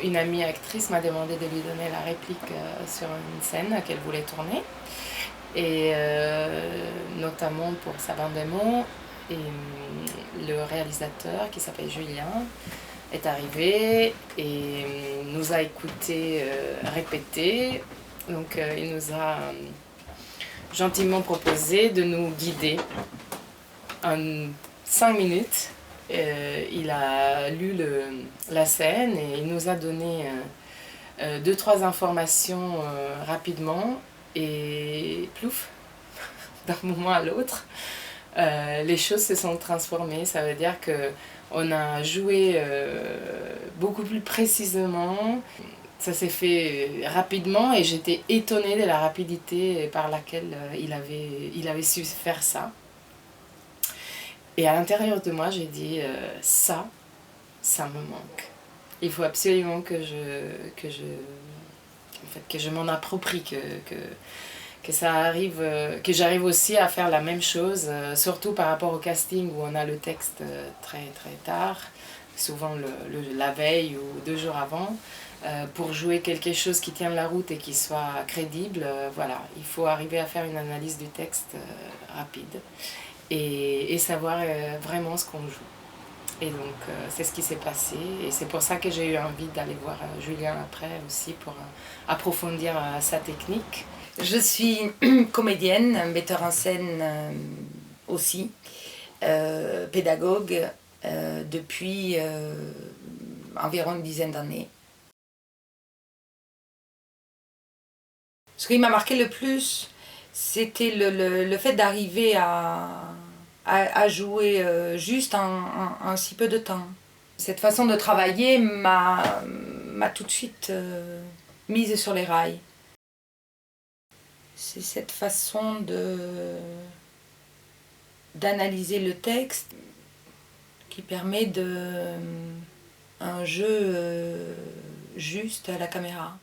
une amie actrice m'a demandé de lui donner la réplique sur une scène qu'elle voulait tourner. Et notamment pour Sabandemo, et le réalisateur qui s'appelle Julien est arrivé et nous a écouté répéter. Donc il nous a gentiment proposé de nous guider en 5 minutes. Il a lu la scène et il nous a donné 2-3 informations rapidement et plouf, d'un moment à l'autre, les choses se sont transformées. Ça veut dire qu'on a joué beaucoup plus précisément. Ça s'est fait rapidement et j'étais étonnée de la rapidité par laquelle il avait su faire ça. Et à l'intérieur de moi, j'ai dit ça me manque. Il faut absolument que je m'en approprie, que ça arrive, que j'arrive aussi à faire la même chose, surtout par rapport au casting où on a le texte très très tard, souvent la veille ou 2 jours avant, pour jouer quelque chose qui tienne la route et qui soit crédible. Voilà, il faut arriver à faire une analyse du texte rapide et savoir vraiment ce qu'on joue. Et donc c'est ce qui s'est passé et c'est pour ça que j'ai eu envie d'aller voir Julien après aussi pour approfondir sa technique. Je suis comédienne, metteur en scène aussi, pédagogue depuis environ une dizaine d'années. Ce qui m'a marqué le plus, c'était le fait d'arriver à jouer juste en si peu de temps. Cette façon de travailler m'a tout de suite mise sur les rails. C'est cette façon d'analyser le texte qui permet un jeu juste à la caméra.